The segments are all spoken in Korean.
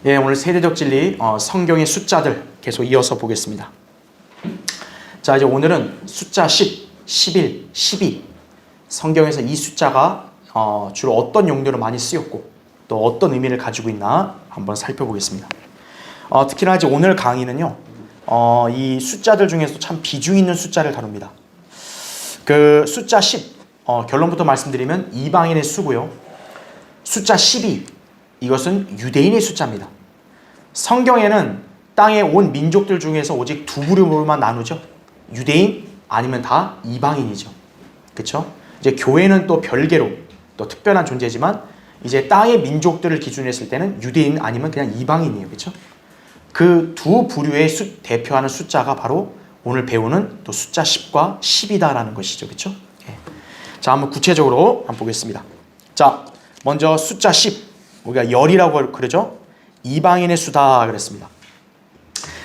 예, 오늘 세대적 진리 성경의 숫자들 계속 이어서 보겠습니다. 자, 이제 오늘은 숫자 10, 11, 12 성경에서 이 숫자가 주로 어떤 용도로 많이 쓰였고 또 어떤 의미를 가지고 있나 한번 살펴보겠습니다. 특히나 이제 오늘 강의는요, 이 숫자들 중에서 참 비중 있는 숫자를 다룹니다. 그 숫자 10, 결론부터 말씀드리면 이방인의 수고요. 숫자 12, 이것은 유대인의 숫자입니다. 성경에는 땅의 온 민족들 중에서 오직 두 부류로만 나누죠. 유대인 아니면 다 이방인이죠. 그렇죠? 이제 교회는 또 별개로 또 특별한 존재지만 이제 땅의 민족들을 기준으로 했을 때는 유대인 아니면 그냥 이방인이에요. 그렇죠? 그 두 부류의 대표하는 숫자가 바로 오늘 배우는 또 숫자 10과 10이다라는 것이죠. 그렇죠? 예. 자, 한번 구체적으로 한번 보겠습니다. 자, 먼저 숫자 10. 우리가 열이라고 그러죠. 이방인의 수다 그랬습니다.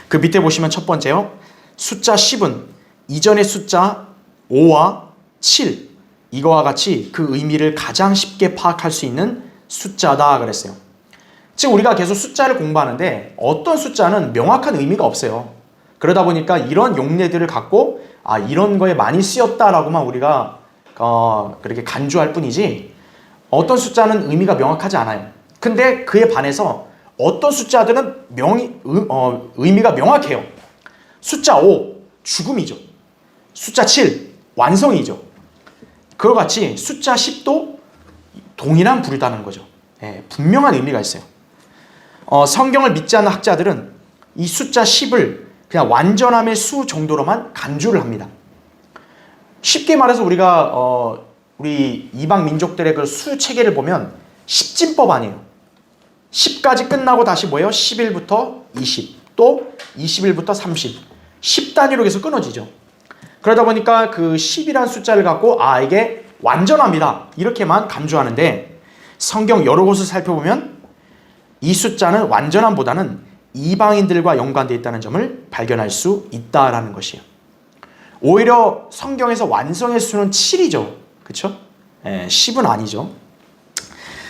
그 밑에 보시면 첫 번째요. 숫자 10은 이전의 숫자 5와 7 이거와 같이 그 의미를 가장 쉽게 파악할 수 있는 숫자다 그랬어요. 즉 우리가 계속 숫자를 공부하는데 어떤 숫자는 명확한 의미가 없어요. 그러다 보니까 이런 용례들을 갖고 이런 거에 많이 쓰였다라고만 우리가 그렇게 간주할 뿐이지 어떤 숫자는 의미가 명확하지 않아요. 근데 그에 반해서 어떤 숫자들은 의미가 명확해요. 숫자 5, 죽음이죠. 숫자 7, 완성이죠. 그와 같이 숫자 10도 동일한 부류다는 거죠. 예, 분명한 의미가 있어요. 성경을 믿지 않는 학자들은 이 숫자 10을 그냥 완전함의 수 정도로만 간주를 합니다. 쉽게 말해서 우리가 우리 이방 민족들의 그 수 체계를 보면 10진법 아니에요. 10까지 끝나고 다시 뭐예요? 11부터 20, 또 21부터 30, 10단위로 계속 끊어지죠. 그러다 보니까 그 10이라는 숫자를 갖고 이게 완전합니다. 이렇게만 간주하는데 성경 여러 곳을 살펴보면 이 숫자는 완전함보다는 이방인들과 연관되어 있다는 점을 발견할 수 있다라는 것이에요. 오히려 성경에서 완성의 수는 7이죠. 그렇죠? 10은 아니죠.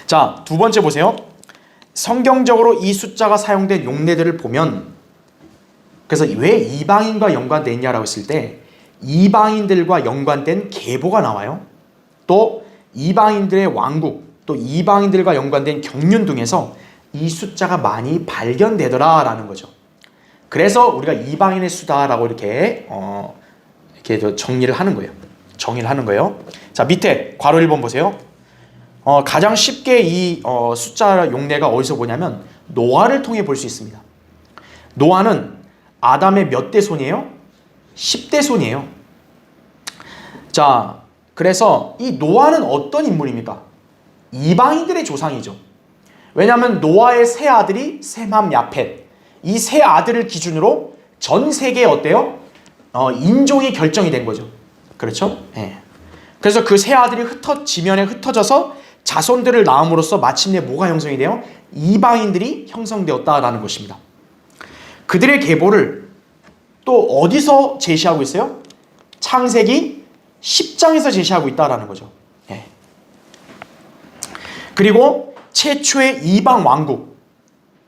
자, 두 번째 보세요. 성경적으로 이 숫자가 사용된 용례들을 보면 그래서 왜 이방인과 연관되어 있냐라고 했을 때 이방인들과 연관된 계보가 나와요. 또 이방인들의 왕국, 또 이방인들과 연관된 경륜 등에서 이 숫자가 많이 발견되더라라는 거죠. 그래서 우리가 이방인의 수다라고 이렇게 정리를 하는 거예요. 정의를 하는 거예요. 자, 밑에 괄호 1번 보세요. 가장 쉽게 이 숫자 용례가 어디서 보냐면 노아를 통해 볼 수 있습니다. 노아는 아담의 몇 대 손이에요? 10대 손이에요. 자, 그래서 이 노아는 어떤 인물입니까? 이방인들의 조상이죠. 왜냐하면 노아의 세 아들이 셈함, 야펫, 이 세 아들을 기준으로 전 세계에 어때요? 인종이 결정이 된 거죠. 그렇죠? 예. 그래서 그 세 아들이 지면에 흩어져서 자손들을 낳음으로써 마침내 뭐가 형성이 돼요? 이방인들이 형성되었다라는 것입니다. 그들의 계보를 또 어디서 제시하고 있어요? 창세기 10장에서 제시하고 있다라는 거죠. 예. 그리고 최초의 이방 왕국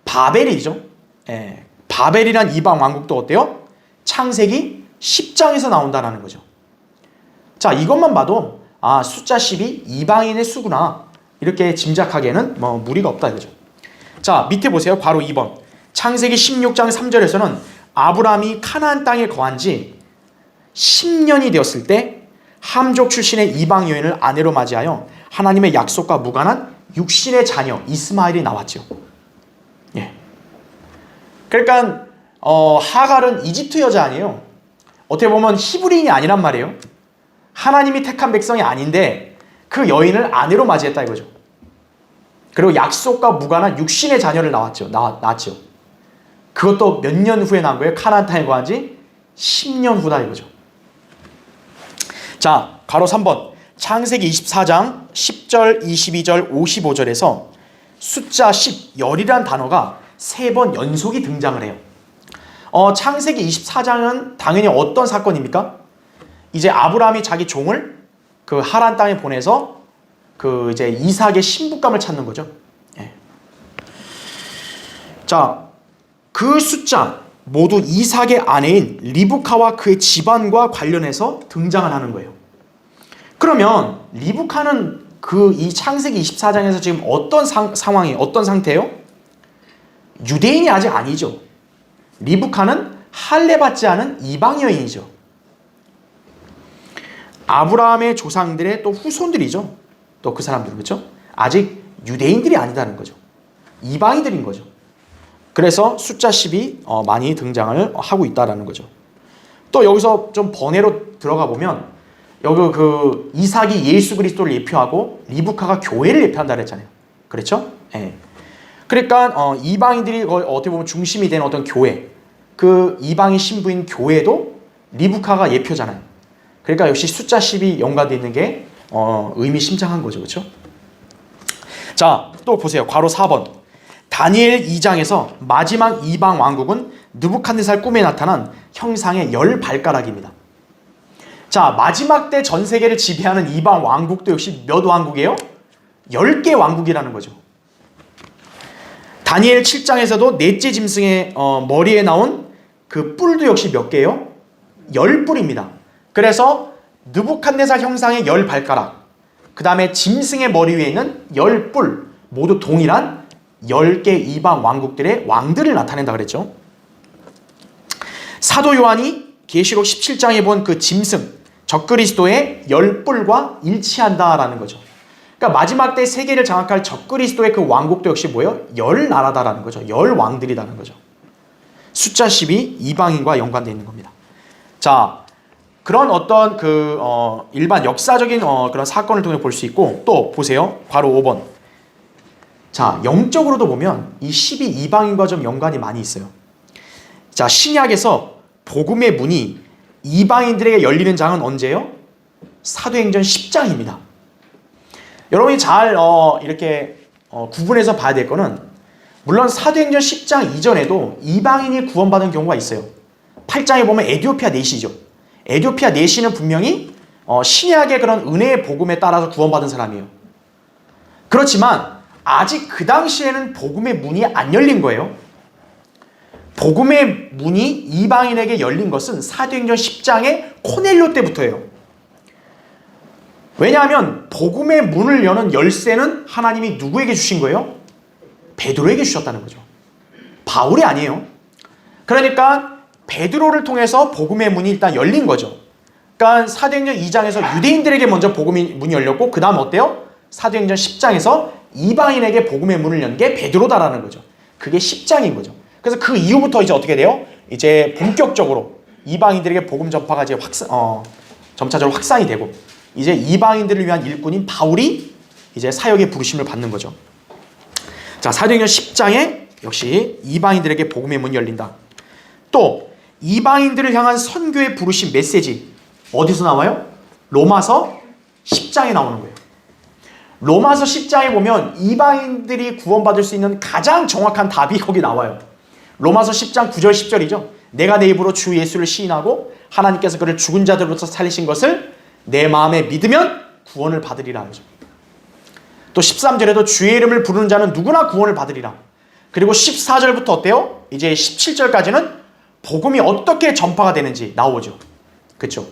바벨이죠. 예. 바벨이란 이방 왕국도 어때요? 창세기 10장에서 나온다라는 거죠. 자, 이것만 봐도 숫자 10이 이방인의 수구나 이렇게 짐작하기에는 무리가 없다 이거죠. 자, 밑에 보세요. 괄호 2번. 창세기 16장 3절에서는 아브라함이 가나안 땅에 거한 지 10년이 되었을 때 함족 출신의 이방 여인을 아내로 맞이하여 하나님의 약속과 무관한 육신의 자녀 이스마엘이 나왔죠. 예. 그러니까 하갈은 이집트 여자 아니에요. 어떻게 보면 히브리인이 아니란 말이에요. 하나님이 택한 백성이 아닌데 그 여인을 아내로 맞이했다 이거죠. 그리고 약속과 무관한 육신의 자녀를 낳았죠. 그것도 몇 년 후에 난 거예요. 가나안 땅에 거한 지 10년 후다 이거죠. 자, 괄호 3번. 창세기 24장 10절, 22절, 55절에서 숫자 10, 열이란 단어가 3번 연속이 등장을 해요. 창세기 24장은 당연히 어떤 사건입니까? 이제 아브라함이 자기 종을 그 하란 땅에 보내서 그 이제 이삭의 신부감을 찾는 거죠. 예. 자, 그 숫자 모두 이삭의 아내인 리브카와 그의 집안과 관련해서 등장을 하는 거예요. 그러면 리브카는 이 창세기 24장에서 지금 어떤 상황이 어떤 상태예요? 유대인이 아직 아니죠. 리브카는 할례받지 않은 이방 여인이죠. 아브라함의 조상들의 또 후손들이죠. 또 그 사람들은 그렇죠? 아직 유대인들이 아니다는 거죠. 이방인들인 거죠. 그래서 숫자 10이 많이 등장을 하고 있다는 거죠. 또 여기서 좀 번외로 들어가 보면 여기 그 이삭이 예수 그리스도를 예표하고 리브카가 교회를 예표한다 그랬잖아요. 그렇죠? 예. 그러니까 이방인들이 어떻게 보면 중심이 된 어떤 교회, 그 이방인 신부인 교회도 리브카가 예표잖아요. 그러니까 역시 숫자 10이 연관되어 있는 게 의미심장한 거죠. 그렇죠? 자, 또 보세요. 괄호 4번. 다니엘 2장에서 마지막 이방 왕국은 느부갓네살 꿈에 나타난 형상의 10발가락입니다. 자, 마지막 때 전 세계를 지배하는 이방 왕국도 역시 몇 왕국이에요? 10개 왕국이라는 거죠. 다니엘 7장에서도 넷째 짐승의 머리에 나온 그 뿔도 역시 몇 개예요? 10뿔입니다. 그래서 느부갓네살 형상의 10발가락, 그 다음에 짐승의 머리 위에 있는 10뿔, 모두 동일한 10개 이방 왕국들의 왕들을 나타낸다 그랬죠. 사도 요한이 계시록 17장에 본 그 짐승, 적그리스도의 10뿔과 일치한다라는 거죠. 그러니까 마지막 때 세계를 장악할 적그리스도의 그 왕국도 역시 뭐예요? 10나라다라는 거죠. 10왕들이라는 거죠. 숫자 10이 이방인과 연관되어 있는 겁니다. 자, 그런 어떤 일반 역사적인 그런 사건을 통해 볼 수 있고, 또 보세요. 바로 5번. 자, 영적으로도 보면 이 10이 이방인과 좀 연관이 많이 있어요. 자, 신약에서 복음의 문이 이방인들에게 열리는 장은 언제예요? 사도행전 10장입니다. 여러분이 잘 이렇게 구분해서 봐야 될 거는, 물론 사도행전 10장 이전에도 이방인이 구원받은 경우가 있어요. 8장에 보면 에디오피아 내시죠. 에디오피아 내시는 분명히 신약의 그런 은혜의 복음에 따라서 구원받은 사람이에요. 그렇지만 아직 그 당시에는 복음의 문이 안 열린 거예요. 복음의 문이 이방인에게 열린 것은 사도행전 10장의 코넬료 때부터예요. 왜냐하면 복음의 문을 여는 열쇠는 하나님이 누구에게 주신 거예요? 베드로에게 주셨다는 거죠. 바울이 아니에요. 그러니까 베드로를 통해서 복음의 문이 일단 열린 거죠. 그러니까 사도행전 2장에서 유대인들에게 먼저 복음의 문이 열렸고, 그 다음 어때요? 사도행전 10장에서 이방인에게 복음의 문을 연 게 베드로다라는 거죠. 그게 10장인 거죠. 그래서 그 이후부터 이제 어떻게 돼요? 이제 본격적으로 이방인들에게 복음 전파가 이제 점차적으로 확산이 되고, 이제 이방인들을 위한 일꾼인 바울이 이제 사역의 부르심을 받는 거죠. 자, 사도행전 10장에 역시 이방인들에게 복음의 문이 열린다. 또 이방인들을 향한 선교의 부르심 메시지 어디서 나와요? 로마서 10장에 나오는 거예요. 로마서 10장에 보면 이방인들이 구원받을 수 있는 가장 정확한 답이 거기 나와요. 로마서 10장 9절 10절이죠. 내가 내 입으로 주 예수를 시인하고 하나님께서 그를 죽은 자들로부터 살리신 것을 내 마음에 믿으면 구원을 받으리라 하죠. 또 13절에도 주의 이름을 부르는 자는 누구나 구원을 받으리라. 그리고 14절부터 어때요? 이제 17절까지는 복음이 어떻게 전파가 되는지 나오죠. 그렇죠?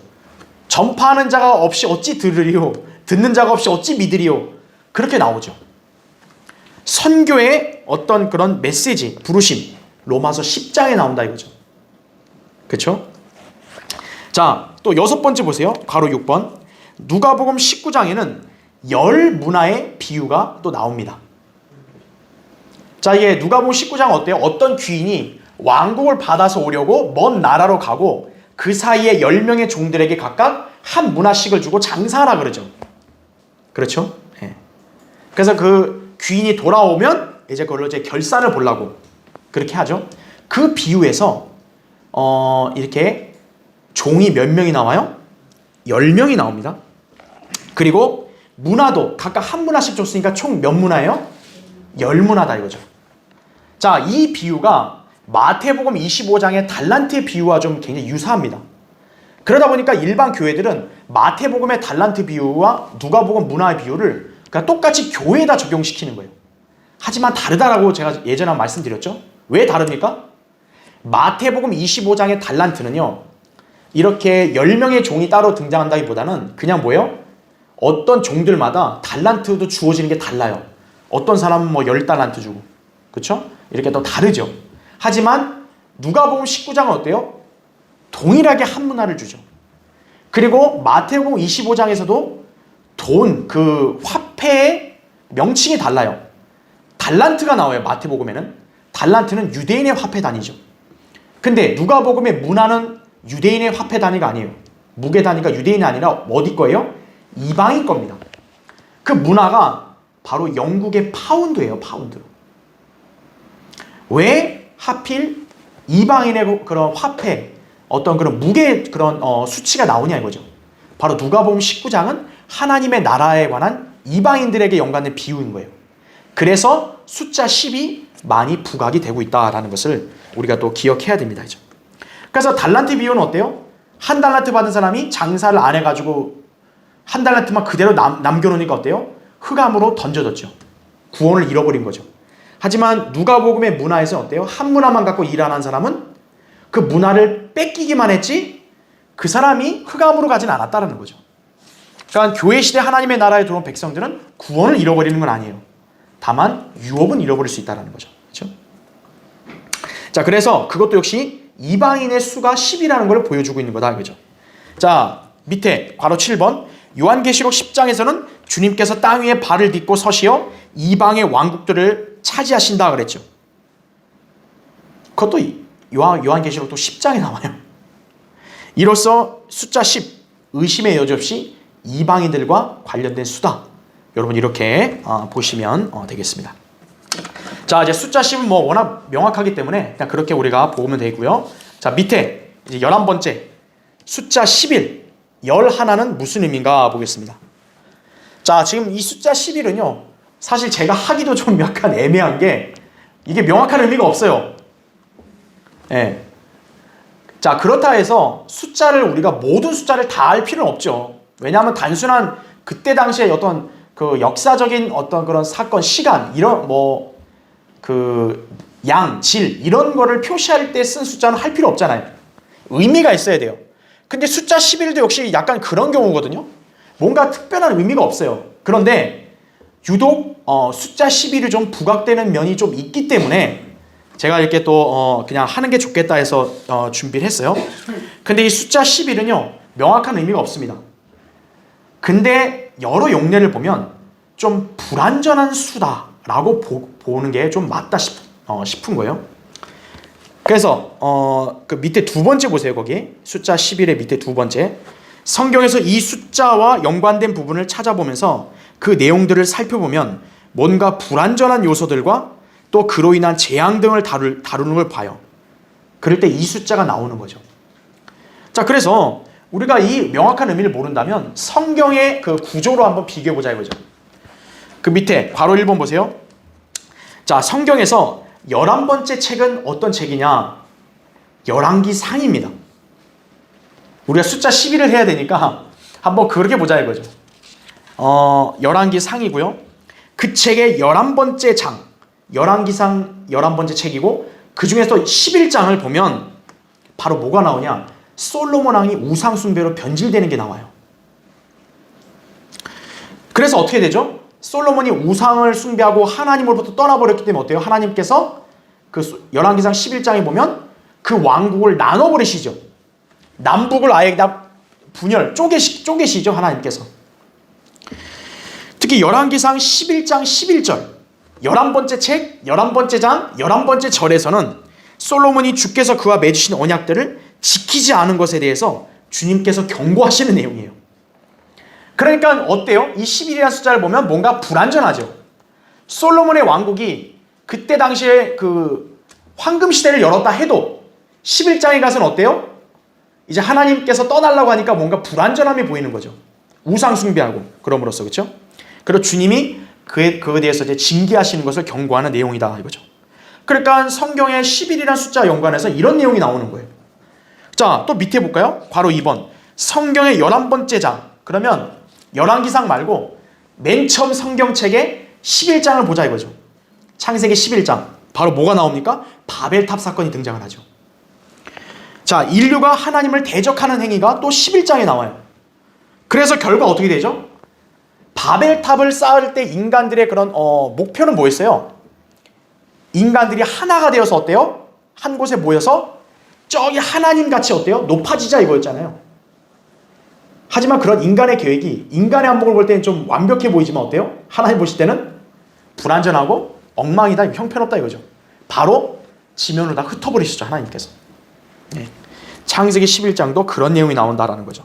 전파하는 자가 없이 어찌 들으리요? 듣는 자가 없이 어찌 믿으리요? 그렇게 나오죠. 선교의 어떤 그런 메시지, 부르심, 로마서 10장에 나온다 이거죠. 그렇죠? 자, 또 6번째 보세요. 괄호 6번. 누가복음 19장에는 10문화의 비유가 또 나옵니다. 자, 이게 누가복음 19장 어때요? 어떤 귀인이 왕국을 받아서 오려고 먼 나라로 가고 그 사이에 10명의 종들에게 각각 한 문화씩을 주고 장사하라 그러죠. 그렇죠? 네. 그래서 그 귀인이 돌아오면 이제 그걸로 이제 결산을 보려고 그렇게 하죠. 그 비유에서 이렇게 종이 몇 명이 나와요? 10명이 나옵니다. 그리고 문화도 각각 한 문화씩 줬으니까 총 몇 문화예요? 10문화다 이거죠. 자, 이 비유가 마태복음 25장의 달란트의 비유와 좀 굉장히 유사합니다. 그러다 보니까 일반 교회들은 마태복음의 달란트 비유와 누가복음 문화의 비유를 그냥 똑같이 교회에다 적용시키는 거예요. 하지만 다르다라고 제가 예전에 말씀드렸죠. 왜 다릅니까? 마태복음 25장의 달란트는요, 이렇게 10명의 종이 따로 등장한다기보다는 그냥 뭐예요? 어떤 종들마다 달란트도 주어지는 게 달라요. 어떤 사람은 뭐 10달란트 주고, 그쵸? 이렇게 또 다르죠. 하지만 누가복음 19장은 어때요? 동일하게 한 문화를 주죠. 그리고 마태복음 25장에서도 돈, 그 화폐의 명칭이 달라요. 달란트가 나와요. 마태복음에는. 달란트는 유대인의 화폐 단위죠. 근데 누가복음의 문화는 유대인의 화폐 단위가 아니에요. 무게 단위가 유대인이 아니라 어디 거예요? 이방인 겁니다. 그 문화가 바로 영국의 파운드예요. 파운드. 왜 하필 이방인의 그런 화폐, 어떤 그런 무게 그런 수치가 나오냐 이거죠. 바로 누가복음 19장은 하나님의 나라에 관한 이방인들에게 연관된 비유인 거예요. 그래서 숫자 10이 많이 부각이 되고 있다라는 것을 우리가 또 기억해야 됩니다. 그래서 달란트 비유는 어때요? 한 달란트 받은 사람이 장사를 안 해가지고 한 달란트만 그대로 남겨놓으니까 어때요? 흑암으로 던져졌죠. 구원을 잃어버린 거죠. 하지만 누가복음의 문화에서 어때요? 한 문화만 갖고 일 안 한 사람은 그 문화를 뺏기기만 했지 그 사람이 흑암으로 가진 않았다는 거죠. 그러니까 교회 시대 하나님의 나라에 들어온 백성들은 구원을 잃어버리는 건 아니에요. 다만 유업은 잃어버릴 수 있다는 거죠. 그렇죠? 자, 그래서 그것도 역시 이방인의 수가 10이라는 걸 보여주고 있는 거다. 그죠? 자, 밑에 괄호 7번 요한계시록 10장에서는 주님께서 땅 위에 발을 딛고 서시어 이방의 왕국들을 차지하신다 그랬죠. 그것도 요한계시록 또 10장에 나와요. 이로써 숫자 10, 의심의 여지 없이 이방인들과 관련된 수다. 여러분 이렇게 보시면 되겠습니다. 자, 이제 숫자 10은 뭐 워낙 명확하기 때문에 그냥 그렇게 우리가 보면 되고요. 자, 밑에 이제 11번째 숫자 11, 11은 무슨 의미인가 보겠습니다. 자, 지금 이 숫자 11은요. 사실 제가 하기도 좀 약간 애매한 게 이게 명확한 의미가 없어요. 예. 자, 그렇다 해서 숫자를 우리가 모든 숫자를 다 알 필요는 없죠. 왜냐하면 단순한 그때 당시에 어떤 그 역사적인 어떤 그런 사건, 시간, 이런 뭐 그 양, 질 이런 거를 표시할 때 쓴 숫자는 할 필요 없잖아요. 의미가 있어야 돼요. 근데 숫자 11도 역시 약간 그런 경우거든요. 뭔가 특별한 의미가 없어요. 그런데 유독 숫자 11이 좀 부각되는 면이 좀 있기 때문에 제가 이렇게 또 그냥 하는 게 좋겠다 해서 준비를 했어요. 근데 이 숫자 11은요 명확한 의미가 없습니다. 근데 여러 용례를 보면 좀 불완전한 수다라고 보는 게 좀 맞다 싶은 거예요. 그래서 그 밑에 두 번째 보세요. 거기 숫자 11의 밑에 두 번째 성경에서 이 숫자와 연관된 부분을 찾아보면서 그 내용들을 살펴보면 뭔가 불완전한 요소들과 또 그로 인한 재앙 등을 다루는 걸 봐요. 그럴 때 이 숫자가 나오는 거죠. 자, 그래서 우리가 이 명확한 의미를 모른다면 성경의 그 구조로 한번 비교해보자 이거죠. 그 밑에 괄호 1번 보세요. 자, 성경에서 11번째 책은 어떤 책이냐? 열왕기상입니다. 우리가 숫자 11을 해야 되니까 한번 그렇게 보자 이거죠. 열왕기상이고요. 그 책의 11번째 장, 열왕기상 11번째 책이고 그 중에서 11장을 보면 바로 뭐가 나오냐? 솔로몬 왕이 우상 숭배로 변질되는 게 나와요. 그래서 어떻게 되죠? 솔로몬이 우상을 숭배하고 하나님으로부터 떠나버렸기 때문에 어때요? 하나님께서 그 열왕기상 11장에 보면 그 왕국을 나눠버리시죠. 남북을 아예 다 분열, 쪼개시죠 하나님께서. 특히 열왕기상 11장 11절 11번째 책, 11번째 장, 11번째 절에서는 솔로몬이 주께서 그와 맺으신 언약들을 지키지 않은 것에 대해서 주님께서 경고하시는 내용이에요. 그러니까 어때요? 이 11이라는 숫자를 보면 뭔가 불완전하죠. 솔로몬의 왕국이 그때 당시에 그 황금 시대를 열었다 해도 11장에 가서는 어때요? 이제 하나님께서 떠나려고 하니까 뭔가 불완전함이 보이는 거죠. 우상 숭배하고 그럼으로써 그렇죠? 그리고 주님이 그에 대해서 이제 징계하시는 것을 경고하는 내용이다 이거죠. 그러니까 성경의 11이라는 숫자 연관해서 이런 내용이 나오는 거예요. 자, 또 밑에 볼까요? 괄호 2번 성경의 11번째 장. 그러면 열왕기상 말고 맨 처음 성경책의 11장을 보자 이거죠. 창세기 11장 바로 뭐가 나옵니까? 바벨탑 사건이 등장을 하죠. 자, 인류가 하나님을 대적하는 행위가 또 11장에 나와요. 그래서 결과 어떻게 되죠? 바벨탑을 쌓을 때 인간들의 그런 목표는 뭐였어요? 인간들이 하나가 되어서 어때요? 한 곳에 모여서 저기 하나님같이 어때요? 높아지자 이거였잖아요. 하지만 그런 인간의 계획이 인간의 안목을 볼 때는 좀 완벽해 보이지만 어때요? 하나님 보실 때는 불완전하고 엉망이다, 형편없다 이거죠. 바로 지면으로 다 흩어버리시죠, 하나님께서. 네. 창세기 11장도 그런 내용이 나온다라는 거죠.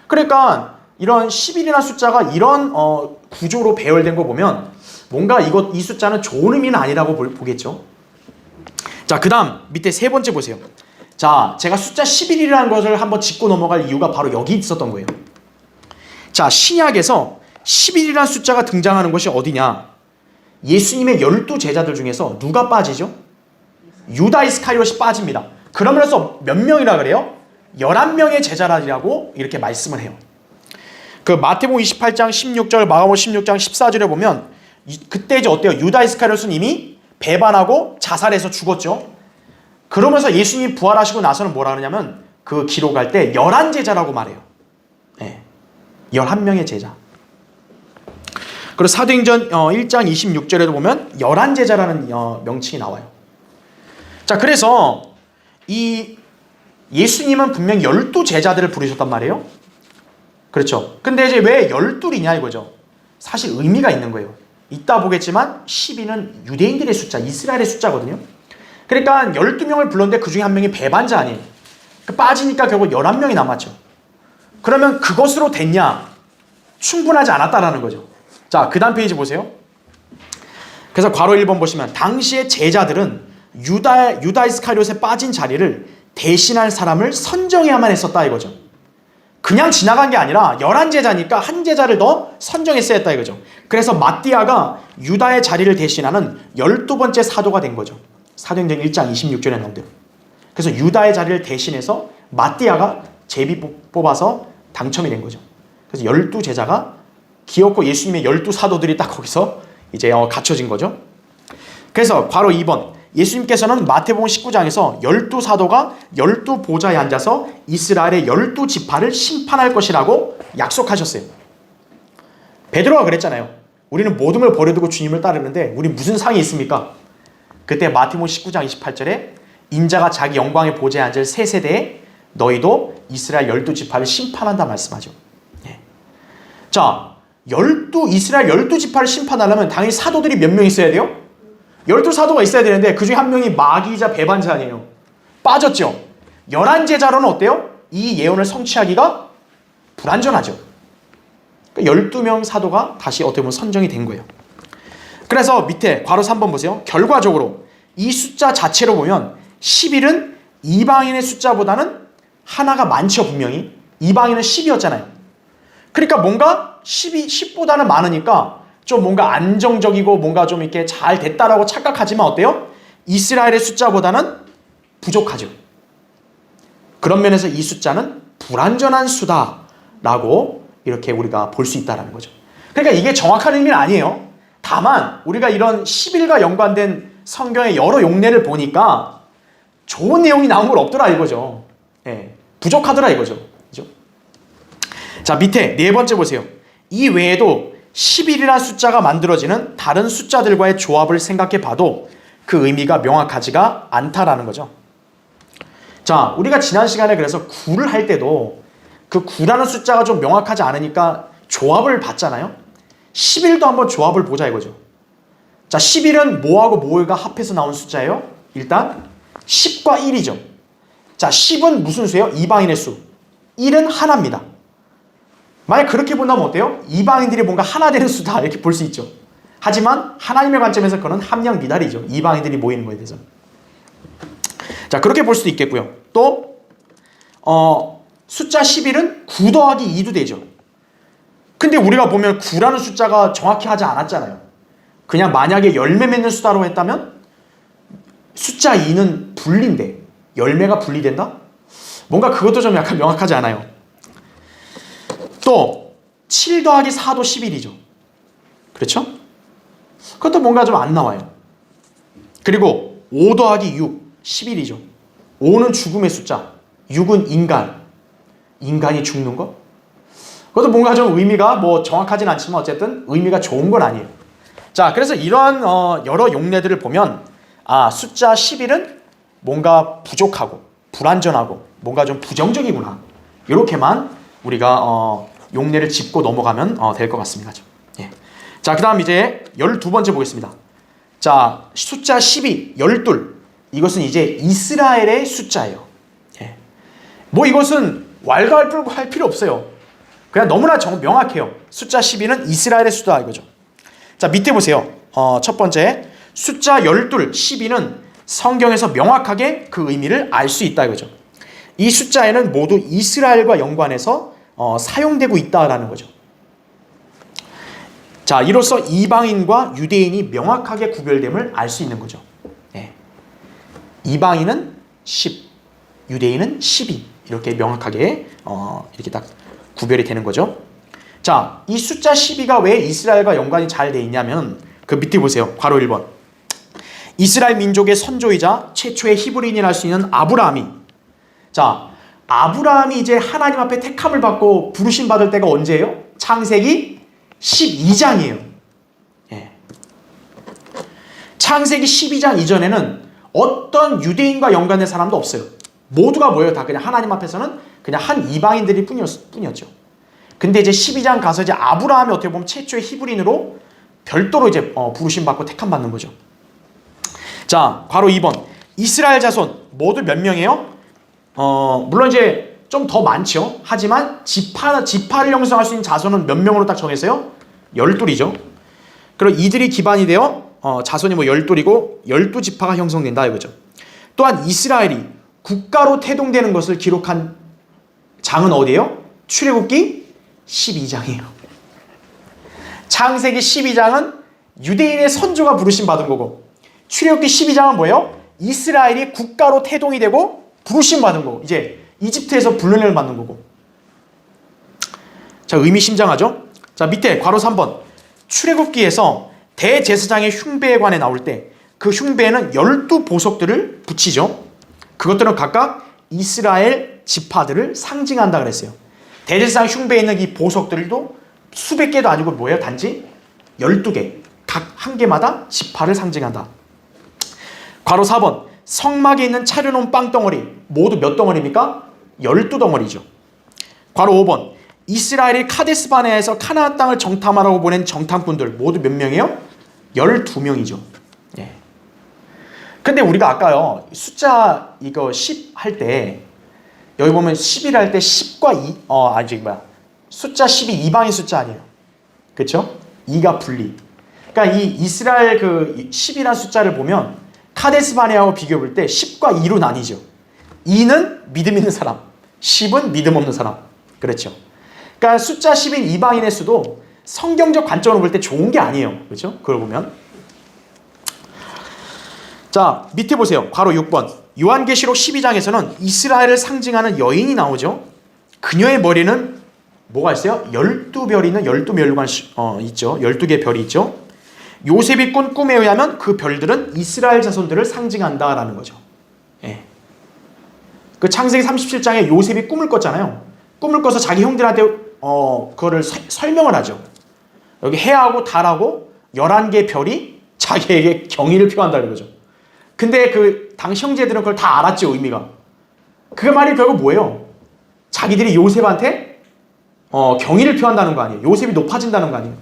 그러니까 이런 11이라는 숫자가 이런 구조로 배열된 거 보면 뭔가 이 숫자는 좋은 의미는 아니라고 보겠죠. 자, 그 다음 밑에 세 번째 보세요. 자, 제가 숫자 11이라는 것을 한번 짚고 넘어갈 이유가 바로 여기 있었던 거예요. 자, 신약에서 11이라는 숫자가 등장하는 것이 어디냐? 예수님의 12제자들 중에서 누가 빠지죠? 유다 이스카리ot이 빠집니다. 그러면서 몇 명이라 그래요? 11명의 제자라고 이렇게 말씀을 해요. 그 마태복음 28장 16절, 마가복음 16장 14절에 보면 그때 이제 어때요? 유다 이스카리ot은 이미 배반하고 자살해서 죽었죠. 그러면서 예수님이 부활하시고 나서는 뭐라 그러냐면 그 기록할 때 11제자라고 말해요. 네. 11명의 제자. 그리고 사도행전 1장 26절에도 보면 11제자라는 명칭이 나와요. 자, 그래서 이 예수님은 분명 12제자들을 부르셨단 말이에요. 그렇죠. 근데 이제 왜 12이냐 이거죠. 사실 의미가 있는 거예요. 이따 보겠지만 12는 유대인들의 숫자, 이스라엘의 숫자거든요. 그러니까 12명을 불렀는데 그 중에 한 명이 배반자 아니에요. 빠지니까 결국 11명이 남았죠. 그러면 그것으로 됐냐? 충분하지 않았다라는 거죠. 자, 그 다음 페이지 보세요. 그래서 괄호 1번 보시면 당시의 제자들은 유다 이스카리ot에 빠진 자리를 대신할 사람을 선정해야만 했었다 이거죠. 그냥 지나간 게 아니라 11제자니까 한 제자를 더 선정했어야 했다 이거죠. 그래서 마띠아가 유다의 자리를 대신하는 12번째 사도가 된 거죠. 사도행전 1장 26절에 나온 대로. 그래서 유다의 자리를 대신해서 마띠아가 제비 뽑아서 당첨이 된 거죠. 그래서 12제자가 기어코 예수님의 12사도들이 딱 거기서 이제 갖춰진 거죠. 그래서 괄호 2번 예수님께서는 마태복음 19장에서 12사도가 12보좌에 앉아서 이스라엘의 12지파를 심판할 것이라고 약속하셨어요. 베드로가 그랬잖아요. 우리는 모든 걸 버려두고 주님을 따르는데 우리 무슨 상이 있습니까? 그때 마태복음 19장 28절에 인자가 자기 영광의 보좌에 앉을 새 세대에 너희도 이스라엘 12지파를 심판한다 말씀하죠. 네. 자, 이스라엘 12지파를 심판하려면 당연히 사도들이 몇 명 있어야 돼요? 12사도가 있어야 되는데 그 중에 한 명이 마귀이자 배반자 아니에요. 빠졌죠. 11제자로는 어때요? 이 예언을 성취하기가 불완전하죠. 그러니까 12명 사도가 다시 어떻게 보면 선정이 된 거예요. 그래서 밑에 괄호 3번 보세요. 결과적으로 이 숫자 자체로 보면 11은 이방인의 숫자보다는 하나가 많죠. 분명히 이방인은 10이었잖아요. 그러니까 뭔가 10보다는 많으니까 좀 뭔가 안정적이고 뭔가 좀 이렇게 잘 됐다라고 착각하지만 어때요? 이스라엘의 숫자보다는 부족하죠. 그런 면에서 이 숫자는 불완전한 수다라고 이렇게 우리가 볼 수 있다는 거죠. 그러니까 이게 정확한 의미는 아니에요. 다만 우리가 이런 10일과 연관된 성경의 여러 용례를 보니까 좋은 내용이 나온 건 없더라 이거죠. 네, 부족하더라 이거죠. 그죠? 자, 밑에 네 번째 보세요. 이 외에도 11이라는 숫자가 만들어지는 다른 숫자들과의 조합을 생각해 봐도 그 의미가 명확하지가 않다라는 거죠. 자, 우리가 지난 시간에 그래서 9를 할 때도 그 9라는 숫자가 좀 명확하지 않으니까 조합을 봤잖아요. 11도 한번 조합을 보자 이거죠. 자, 11은 뭐하고 뭐가 합해서 나온 숫자예요? 일단 10과 1이죠. 자, 10은 무슨 수예요? 이방인의 수. 1은 하나입니다. 만약 그렇게 본다면 어때요? 이방인들이 뭔가 하나 되는 수다 이렇게 볼 수 있죠. 하지만 하나님의 관점에서 그건 함량 미달이죠. 이방인들이 모이는 거에 대해서. 자, 그렇게 볼 수도 있겠고요. 또 숫자 11은 9 더하기 2도 되죠. 근데 우리가 보면 9라는 숫자가 정확히 하지 않았잖아요. 그냥 만약에 열매 맺는 수다로 했다면 숫자 2는 분리인데 열매가 분리된다? 뭔가 그것도 좀 약간 명확하지 않아요. 또 7 더하기 4도 11이죠. 그렇죠? 그것도 뭔가 좀 안 나와요. 그리고 5 더하기 6, 11이죠. 5는 죽음의 숫자, 6은 인간이 죽는 거? 그것도 뭔가 좀 의미가 뭐 정확하진 않지만 어쨌든 의미가 좋은 건 아니에요. 자, 그래서 이러한 여러 용례들을 보면 숫자 11은 뭔가 부족하고 불완전하고 뭔가 좀 부정적이구나. 이렇게만 우리가 용례를 짚고 넘어가면 될 것 같습니다. 예. 자, 그 다음 이제 12번째 보겠습니다. 자, 숫자 12, 12. 이것은 이제 이스라엘의 숫자예요. 예. 뭐 이것은 왈가왈부할 필요 없어요. 그냥 너무나 명확해요. 숫자 12는 이스라엘의 숫자 이거죠. 자, 밑에 보세요. 첫 번째, 숫자 12, 12는 성경에서 명확하게 그 의미를 알 수 있다 이거죠. 이 숫자에는 모두 이스라엘과 연관해서 사용되고 있다라는 거죠. 자, 이로써 이방인과 유대인이 명확하게 구별됨을 알 수 있는 거죠. 네. 이방인은 10, 유대인은 12 이렇게 명확하게 이렇게 딱 구별이 되는 거죠. 자, 이 숫자 12가 왜 이스라엘과 연관이 잘 돼 있냐면 그 밑에 보세요. 괄호 1번. 이스라엘 민족의 선조이자 최초의 히브리인이라 할 수 있는 아브라함이, 자, 아브라함이 이제 하나님 앞에 택함을 받고 부르심 받을 때가 언제예요? 창세기 12장이에요. 예. 창세기 12장 이전에는 어떤 유대인과 연관된 사람도 없어요. 모두가 뭐예요? 다 그냥 하나님 앞에서는 그냥 한 이방인들이 뿐이었죠. 근데 이제 12장 가서 이제 아브라함이 어떻게 보면 최초의 히브리인으로 별도로 이제 부르심 받고 택함 받는 거죠. 자, 괄호 2번. 이스라엘 자손 모두 몇 명이에요? 물론 이제 좀 더 많죠. 하지만 지파를 형성할 수 있는 자손은 몇 명으로 딱 정했어요? 12이죠. 그리고 이들이 기반이 되어 자손이 뭐 12이고 12지파가 형성된다 이거죠. 또한 이스라엘이 국가로 태동되는 것을 기록한 장은 어디예요? 출애굽기 12장이에요. 창세기 12장은 유대인의 선조가 부르심 받은 거고, 출애굽기 12장은 뭐예요? 이스라엘이 국가로 태동이 되고 부르심 받은 거고, 이제 이집트에서 불륜을 받는 거고. 자, 의미심장하죠? 자, 밑에 괄호 3번. 출애굽기에서 대제사장의 흉배에 관해 나올 때 그 흉배에는 12보석들을 붙이죠. 그것들은 각각 이스라엘 지파들을 상징한다 그랬어요. 대제사장 흉배에 있는 이 보석들도 수백 개도 아니고 뭐예요? 단지 12개. 각 한 개마다 지파를 상징한다. 괄호 4번. 성막에 있는 차려놓은 빵덩어리 모두 몇 덩어리입니까? 12덩어리죠. 괄호 5번. 이스라엘이 카데스바네아에서 카나안 땅을 정탐하라고 보낸 정탐꾼들 모두 몇 명이에요? 12명이죠. 예. 근데 우리가 아까요 숫자 이거 10 할 때 여기 보면 10일 할 때 10과 2 숫자 10이 이방인 숫자 아니에요. 그렇죠? 2가 분리. 그러니까 이 이스라엘 그 10이라는 숫자를 보면 카데스바네아하고 비교해 볼 때 10과 2로 나뉘죠. 2는 믿음 있는 사람, 10은 믿음 없는 사람. 그렇죠? 그러니까 숫자 10인 이방인의 수도 성경적 관점으로 볼 때 좋은 게 아니에요. 그렇죠? 그걸 보면. 자, 밑에 보세요. 괄호 6번. 요한계시록 12장에서는 이스라엘을 상징하는 여인이 나오죠. 그녀의 머리는 뭐가 있어요? 12별이 있는 12멸관 있죠. 12개 별이 있죠. 요셉이 꾼 꿈에 의하면 그 별들은 이스라엘 자손들을 상징한다라는 거죠. 예. 그 창세기 37장에 요셉이 꿈을 꿨잖아요. 꿈을 꿔서 자기 형들한테 그거를 설명을 하죠. 여기 해하고 달하고 11개 별이 자기에게 경의를 표한다는 거죠. 근데 그 당시 형제들은 그걸 다 알았죠, 의미가. 그 말이 결국 뭐예요? 자기들이 요셉한테 경의를 표한다는 거 아니에요. 요셉이 높아진다는 거 아니에요.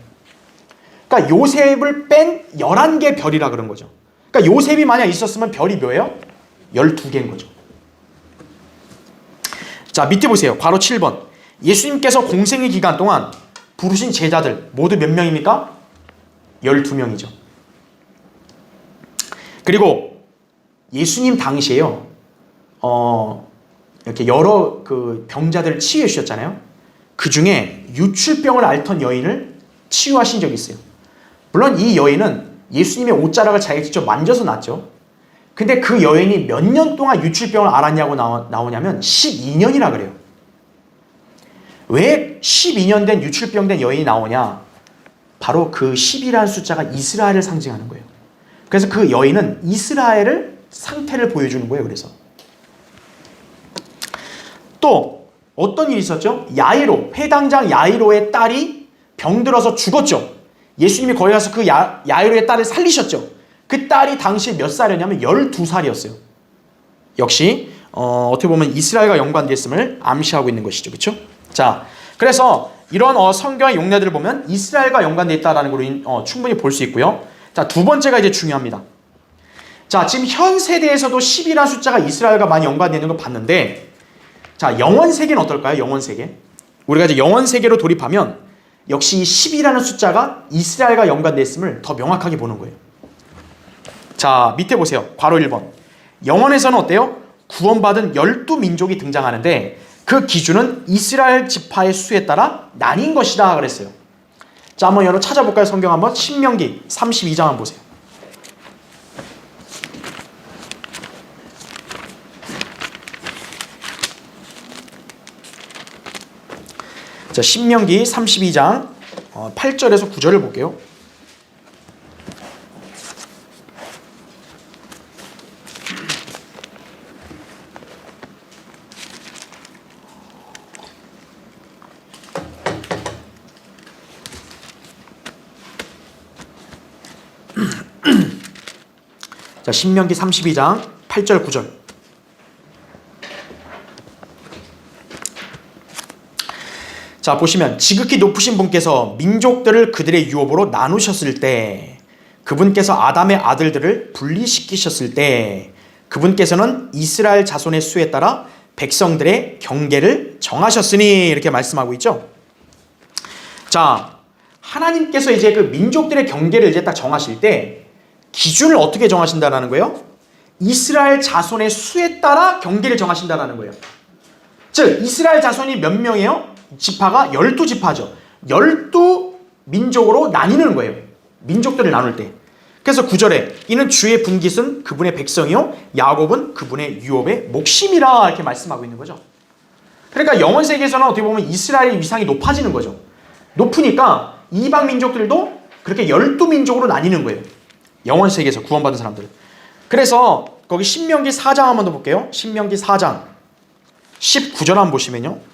그러니까 요셉을 뺀 11개 별이라 그런 거죠. 그러니까 요셉이 만약 있었으면 별이 뭐예요? 12개인 거죠. 자, 밑에 보세요. 괄호 7번. 예수님께서 공생의 기간 동안 부르신 제자들 모두 몇 명입니까? 12명이죠. 그리고 예수님 당시에요. 이렇게 여러 그 병자들을 치유해 주셨잖아요. 그 중에 유출병을 앓던 여인을 치유하신 적이 있어요. 물론 이 여인은 예수님의 옷자락을 자기가 직접 만져서 났죠. 근데 그 여인이 몇 년 동안 유출병을 앓았냐고 나오냐면 12년이라 그래요. 왜 12년 된 유출병 된 여인이 나오냐? 바로 그 10이라는 숫자가 이스라엘을 상징하는 거예요. 그래서 그 여인은 이스라엘을 상태를 보여주는 거예요. 그래서 또 어떤 일이 있었죠? 야이로, 회당장 야이로의 딸이 병들어서 죽었죠. 예수님이 거기 가서 그 야이로의 딸을 살리셨죠. 그 딸이 당시 몇 살이었냐면 12살이었어요. 역시 어떻게 보면 이스라엘과 연관되어 있음을 암시하고 있는 것이죠. 그렇죠? 자, 그래서 이런 성경의 용례들을 보면 이스라엘과 연관되어 있다는 걸 충분히 볼 수 있고요. 자, 두 번째가 이제 중요합니다. 자, 지금 현 세대에서도 10이라는 숫자가 이스라엘과 많이 연관되어 있는 걸 봤는데, 자, 영원 세계는 어떨까요? 영원 세계. 우리가 이제 영원 세계로 돌입하면 역시 이 10이라는 숫자가 이스라엘과 연관되어 있음을 더 명확하게 보는 거예요. 자, 밑에 보세요. 괄호 1번. 영원에서는 어때요? 구원받은 12민족이 등장하는데 그 기준은 이스라엘 지파의 수에 따라 나뉜 것이다 그랬어요. 자, 한번 여러분 찾아볼까요? 성경 한번 신명기 32장 한번 보세요. 자, 신명기 32장 8절에서 9절을 볼게요. 자, 신명기 32장 8절 9절. 자, 보시면 지극히 높으신 분께서 민족들을 그들의 유업으로 나누셨을 때, 그분께서 아담의 아들들을 분리시키셨을 때, 그분께서는 이스라엘 자손의 수에 따라 백성들의 경계를 정하셨으니, 이렇게 말씀하고 있죠. 자, 하나님께서 이제 그 민족들의 경계를 이제 딱 정하실 때 기준을 어떻게 정하신다는 거예요? 이스라엘 자손의 수에 따라 경계를 정하신다는 거예요. 즉 이스라엘 자손이 몇 명이에요? 지파가 12지파죠. 12민족으로 나뉘는 거예요. 민족들을 나눌 때. 그래서 9절에 이는 주의 분깃은 그분의 백성이요 야곱은 그분의 유업의 목심이라 이렇게 말씀하고 있는 거죠. 그러니까 영원 세계에서는 어떻게 보면 이스라엘의 위상이 높아지는 거죠. 높으니까 이방 민족들도 그렇게 12민족으로 나뉘는 거예요. 영원 세계에서 구원받은 사람들. 그래서 거기 신명기 4장 한번 더 볼게요. 신명기 4장 19절 한번 보시면요.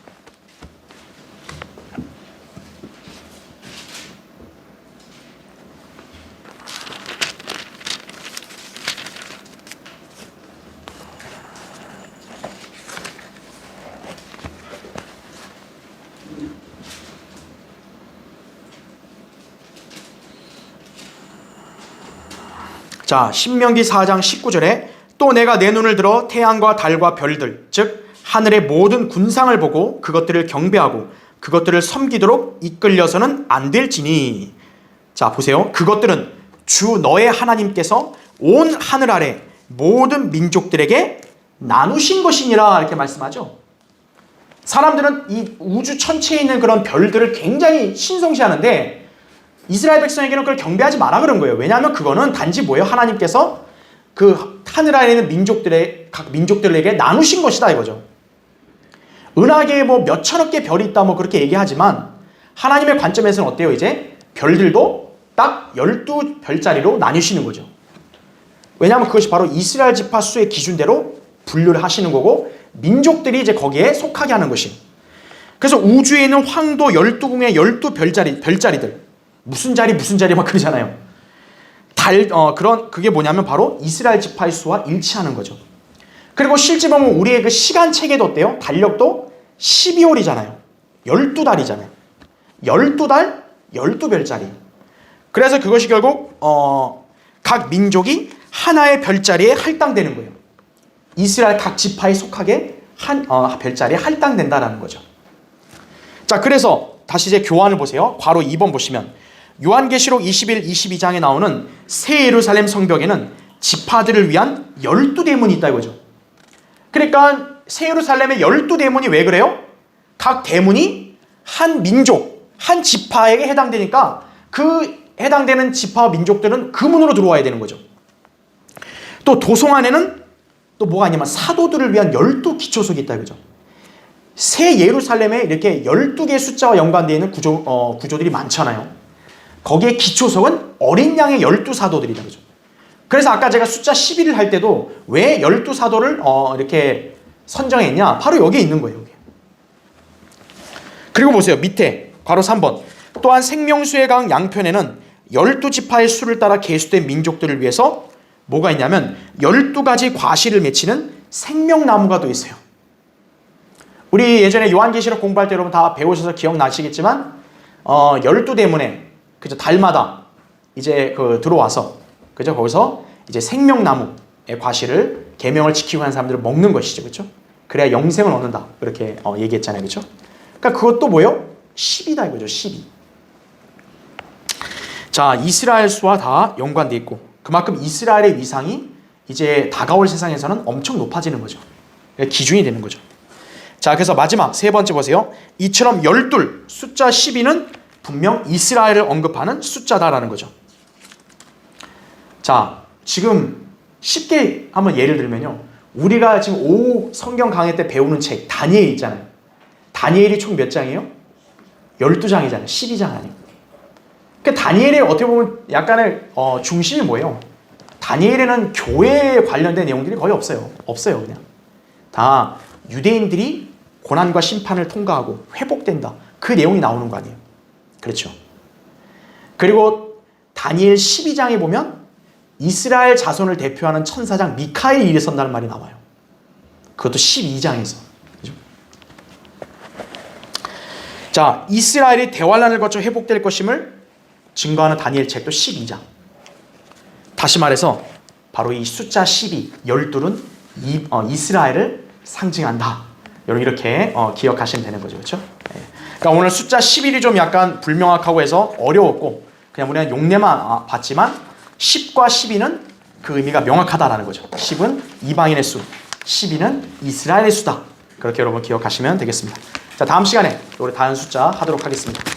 자, 신명기 4장 19절에 또 내가 내 눈을 들어 태양과 달과 별들, 즉 하늘의 모든 군상을 보고 그것들을 경배하고 그것들을 섬기도록 이끌려서는 안 될지니. 자, 보세요. 그것들은 주 너의 하나님께서 온 하늘 아래 모든 민족들에게 나누신 것이니라 이렇게 말씀하죠. 사람들은 이 우주 천체에 있는 그런 별들을 굉장히 신성시하는데 이스라엘 백성에게는 그걸 경배하지 마라 그런 거예요. 왜냐하면 그거는 단지 뭐예요? 하나님께서 그 하늘 아래 있는 각 민족들에게 나누신 것이다 이거죠. 은하계에 뭐 몇 천억 개 별이 있다 뭐 그렇게 얘기하지만 하나님의 관점에서는 어때요? 이제 별들도 딱 12별짜리로 나뉘시는 거죠. 왜냐하면 그것이 바로 이스라엘 지파 수의 기준대로 분류를 하시는 거고 민족들이 이제 거기에 속하게 하는 것이. 그래서 우주에 있는 황도 12궁의 12별자리들 무슨 자리 막 그러잖아요. 그게 뭐냐면 바로 이스라엘 지파의 수와 일치하는 거죠. 그리고 실제 보면 우리의 그 시간 체계도 어때요? 달력도 12월이잖아요. 12달이잖아요. 12달, 12별자리. 그래서 그것이 결국 각 민족이 하나의 별자리에 할당되는 거예요. 이스라엘 각 지파에 속하게 한 별자리에 할당된다라는 거죠. 자, 그래서 다시 이제 교환을 보세요. 괄호 2번 보시면 요한계시록 21, 22장에 나오는 새 예루살렘 성벽에는 지파들을 위한 12대문이 있다 이거죠. 그러니까 새 예루살렘의 12대문이 왜 그래요? 각 대문이 한 민족, 한 지파에게 해당되니까 그 해당되는 지파 민족들은 그 문으로 들어와야 되는 거죠. 또 도성 안에는 또 뭐가 아니면 사도들을 위한 12기초석이 있다 이거죠. 새 예루살렘에 이렇게 12개의 숫자와 연관되어 있는 구조들이 많잖아요. 거기에 기초석은 어린 양의 12사도들이다. 그죠? 그래서 아까 제가 숫자 11을 할 때도 왜 12사도를 이렇게 선정했냐? 바로 여기에 있는 거예요. 여기. 그리고 보세요. 밑에 괄호 3번. 또한 생명수의 강 양편에는 12지파의 수를 따라 계수된 민족들을 위해서 뭐가 있냐면 12가지 과실을 맺히는 생명나무가 또 있어요. 우리 예전에 요한계시록 공부할 때 여러분 다 배우셔서 기억나시겠지만 12대문에 그죠? 달마다 이제 들어와서 그죠? 거기서 이제 생명나무의 과실을 계명을 지키고 하는 사람들을 먹는 것이죠. 그렇죠? 그래야 영생을 얻는다. 그렇게 얘기했잖아요. 그렇죠? 그러니까 그것도 뭐예요? 10이다 이거죠. 12. 자, 이스라엘 수와 다 연관돼 있고 그만큼 이스라엘의 위상이 이제 다가올 세상에서는 엄청 높아지는 거죠. 기준이 되는 거죠. 자, 그래서 마지막 세 번째 보세요. 이처럼 12 숫자 12는 분명 이스라엘을 언급하는 숫자다라는 거죠. 자, 지금 쉽게 한번 예를 들면요. 우리가 지금 오후 성경 강의 때 배우는 책 다니엘 있잖아요. 다니엘이 총 몇 장이에요? 12장이잖아요. 12장 아니에요. 그러니까 다니엘의 어떻게 보면 약간의 중심이 뭐예요? 다니엘에는 교회에 관련된 내용들이 거의 없어요. 없어요, 그냥. 다 유대인들이 고난과 심판을 통과하고 회복된다. 그 내용이 나오는 거 아니에요. 그렇죠. 그리고 다니엘 12장에 보면 이스라엘 자손을 대표하는 천사장 미카엘이 일어선다는 말이 나와요. 그것도 12장에서. 그렇죠? 자, 이스라엘이 대환란을 거쳐 회복될 것임을 증거하는 다니엘 책도 12장. 다시 말해서 바로 이 숫자 12, 12는 이스라엘을 상징한다. 이렇게 기억하시면 되는 거죠. 그렇죠? 그러니까 오늘 숫자 11이 좀 약간 불명확하고 해서 어려웠고 그냥 우리는 용례만 봤지만 10과 12는 그 의미가 명확하다라는 거죠. 10은 이방인의 수, 12는 이스라엘의 수다. 그렇게 여러분 기억하시면 되겠습니다. 자, 다음 시간에 우리 다른 숫자 하도록 하겠습니다.